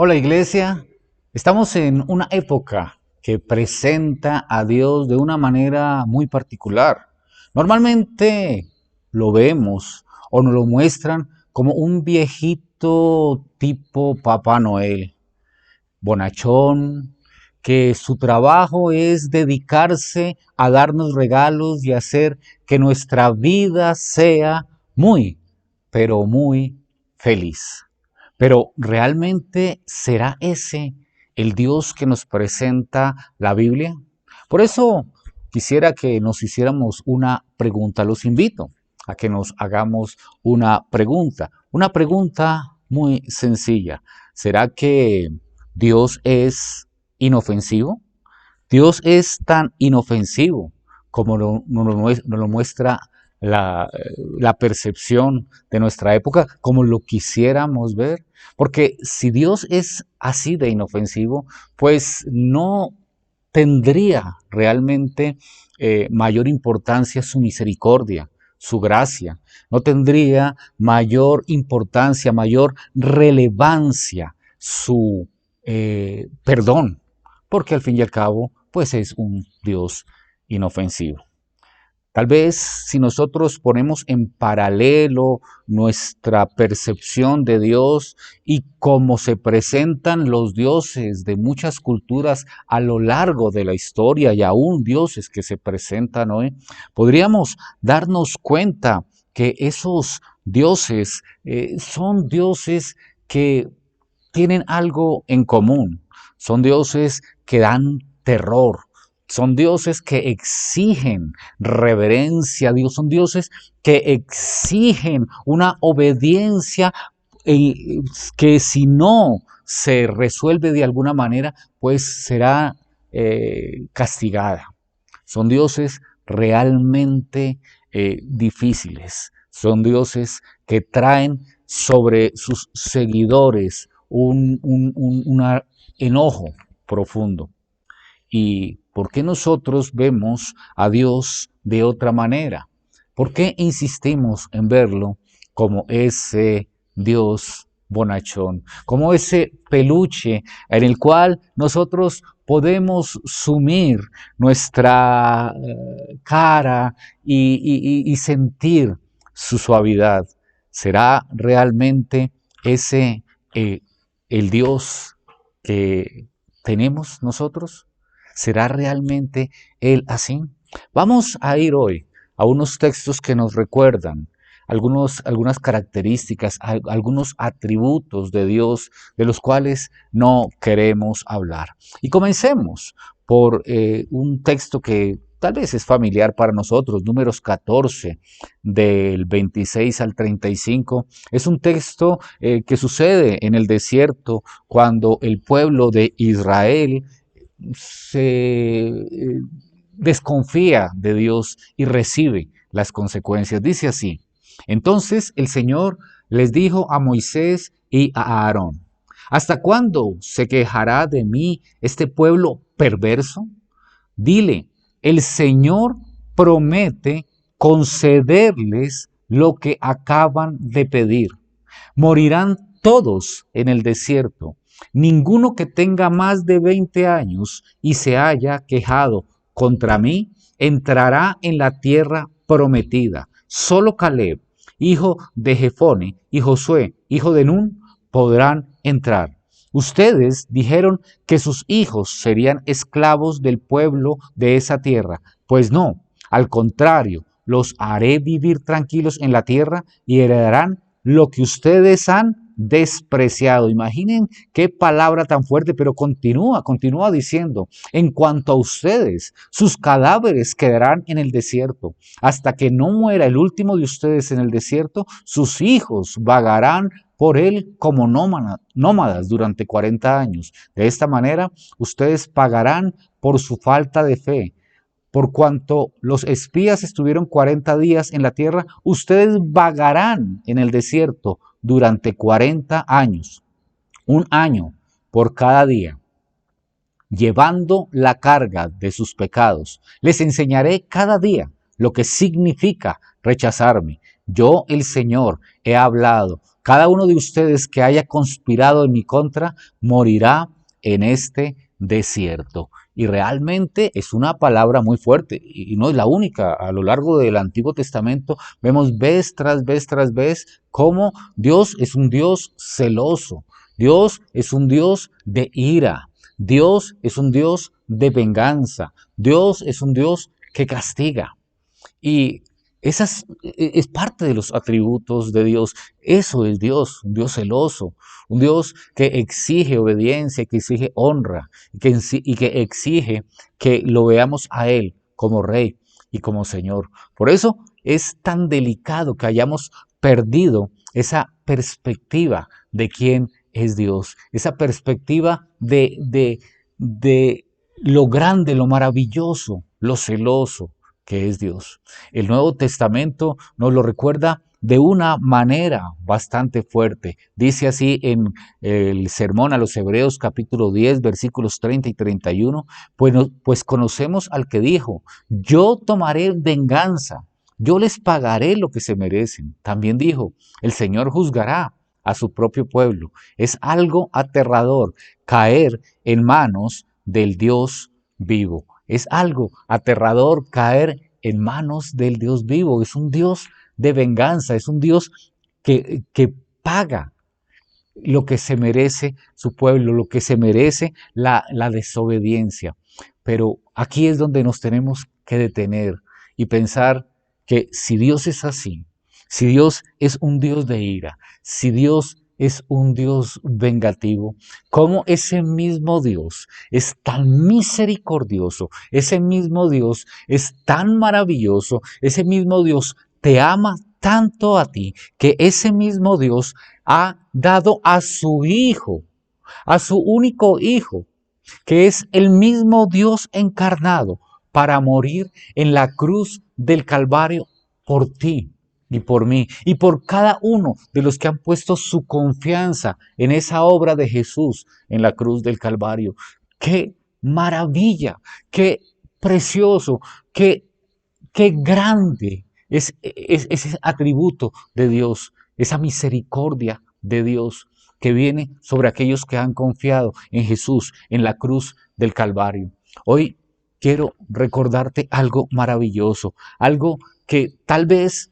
Hola Iglesia, estamos en una época que presenta a Dios de una manera muy particular. Normalmente lo vemos o nos lo muestran como un viejito tipo Papá Noel, bonachón, que su trabajo es dedicarse a darnos regalos y hacer que nuestra vida sea muy, pero muy feliz. Pero ¿realmente será ese el Dios que nos presenta la Biblia? Por eso quisiera que nos hiciéramos una pregunta. Los invito a que nos hagamos una pregunta muy sencilla. ¿Será que Dios es inofensivo? Dios es tan inofensivo como nos lo muestra la, la percepción de nuestra época, como lo quisiéramos ver. Porque si Dios es así de inofensivo, pues no tendría realmente mayor importancia su misericordia, su gracia. No tendría mayor importancia, mayor relevancia su perdón, porque al fin y al cabo, pues es un Dios inofensivo. Tal vez si nosotros ponemos en paralelo nuestra percepción de Dios y cómo se presentan los dioses de muchas culturas a lo largo de la historia y aún dioses que se presentan hoy, podríamos darnos cuenta que esos dioses son dioses que tienen algo en común. Son dioses que dan terror. Son dioses que exigen reverencia a Dios. Son dioses que exigen una obediencia eh, que si no se resuelve de alguna manera, pues será castigada. Son dioses realmente difíciles. Son dioses que traen sobre sus seguidores un enojo profundo. ¿Y por qué nosotros vemos a Dios de otra manera? ¿Por qué insistimos en verlo como ese Dios bonachón, como ese peluche en el cual nosotros podemos sumir nuestra cara y sentir su suavidad? ¿Será realmente ese el Dios que tenemos nosotros? ¿Será realmente Él así? Vamos a ir hoy a unos textos que nos recuerdan algunas características, algunos atributos de Dios de los cuales no queremos hablar. Y comencemos por un texto que tal vez es familiar para nosotros, Números 14, del 26 al 35. Es un texto que sucede en el desierto cuando el pueblo de Israel se desconfía de Dios y recibe las consecuencias. Dice así: entonces el Señor les dijo a Moisés y a Aarón: ¿hasta cuándo se quejará de mí este pueblo perverso? Dile, el Señor promete concederles lo que acaban de pedir. Morirán todos en el desierto. Ninguno que tenga más de 20 años y se haya quejado contra mí entrará en la tierra prometida. Solo Caleb, hijo de Jefone, y Josué, hijo de Nun, podrán entrar. Ustedes dijeron que sus hijos serían esclavos del pueblo de esa tierra. Pues no, al contrario, los haré vivir tranquilos en la tierra y heredarán lo que ustedes han despreciado. Imaginen qué palabra tan fuerte, pero continúa diciendo: en cuanto a ustedes, sus cadáveres quedarán en el desierto. Hasta que no muera el último de ustedes en el desierto, sus hijos vagarán por él como nómadas durante 40 años. De esta manera, ustedes pagarán por su falta de fe. Por cuanto los espías estuvieron 40 días en la tierra, ustedes vagarán en el desierto durante 40 años, un año por cada día, llevando la carga de sus pecados. Les enseñaré cada día lo que significa rechazarme. Yo, el Señor, he hablado. cada uno de ustedes que haya conspirado en mi contra morirá en este desierto. Y realmente es una palabra muy fuerte y no es la única. A lo largo del Antiguo Testamento vemos vez tras vez tras vez cómo Dios es un Dios celoso. Dios es un Dios de ira. Dios es un Dios de venganza. Dios es un Dios que castiga. Y es parte de los atributos de Dios. Eso es Dios, un Dios celoso, un Dios que exige obediencia, que exige honra y que exige que lo veamos a Él como Rey y como Señor. Por eso es tan delicado que hayamos perdido esa perspectiva de quién es Dios, esa perspectiva de lo grande, lo maravilloso, lo celoso que es Dios. El Nuevo Testamento nos lo recuerda de una manera bastante fuerte. Dice así en el sermón a los Hebreos capítulo 10 versículos 30 y 31, pues conocemos al que dijo, yo tomaré venganza, yo les pagaré lo que se merecen. También dijo, el Señor juzgará a su propio pueblo. Es algo aterrador caer en manos del Dios vivo. Es algo aterrador caer en manos del Dios vivo. Es un Dios de venganza, es un Dios que paga lo que se merece su pueblo, lo que se merece la desobediencia. Pero aquí es donde nos tenemos que detener y pensar que si Dios es así, si Dios es un Dios de ira, si Dios es un Dios vengativo, cómo ese mismo Dios es tan misericordioso, ese mismo Dios es tan maravilloso, ese mismo Dios te ama tanto a ti, que ese mismo Dios ha dado a su Hijo, a su único Hijo, que es el mismo Dios encarnado, para morir en la cruz del Calvario por ti y por mí y por cada uno de los que han puesto su confianza en esa obra de Jesús en la cruz del Calvario. ¡Qué maravilla! ¡Qué precioso! ¡Qué grande es ese atributo de Dios, esa misericordia de Dios que viene sobre aquellos que han confiado en Jesús, en la cruz del Calvario? Hoy quiero recordarte algo maravilloso, algo que tal vez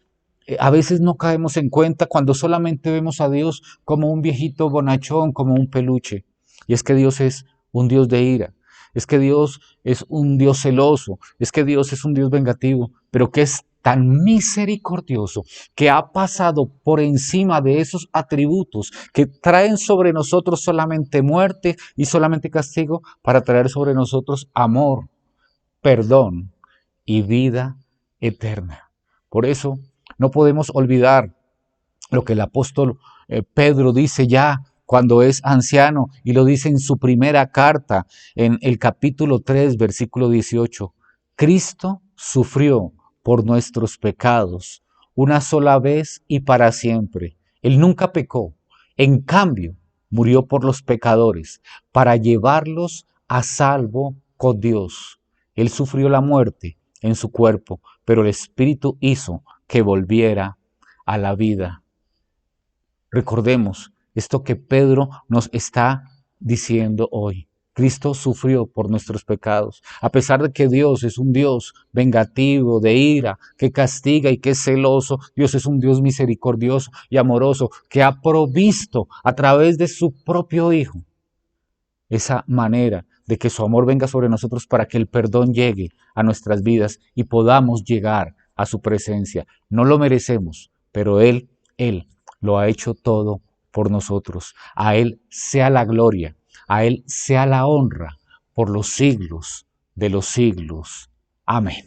a veces no caemos en cuenta cuando solamente vemos a Dios como un viejito bonachón, como un peluche. Y es que Dios es un Dios de ira, es que Dios es un Dios celoso, es que Dios es un Dios vengativo, pero que es tan misericordioso que ha pasado por encima de esos atributos que traen sobre nosotros solamente muerte y solamente castigo para traer sobre nosotros amor, perdón y vida eterna. Por eso no podemos olvidar lo que el apóstol Pedro dice ya cuando es anciano y lo dice en su primera carta en el capítulo 3 versículo 18. Cristo sufrió por nuestros pecados una sola vez y para siempre. Él nunca pecó. En cambio, murió por los pecadores para llevarlos a salvo con Dios. Él sufrió la muerte en su cuerpo, pero el Espíritu hizo que volviera a la vida. Recordemos esto que Pedro nos está diciendo hoy. Cristo sufrió por nuestros pecados. A pesar de que Dios es un Dios vengativo, de ira, que castiga y que es celoso, Dios es un Dios misericordioso y amoroso, que ha provisto a través de su propio Hijo esa manera de que su amor venga sobre nosotros para que el perdón llegue a nuestras vidas y podamos llegar a su presencia. No lo merecemos, pero Él lo ha hecho todo por nosotros. A Él sea la gloria, a Él sea la honra por los siglos de los siglos. Amén.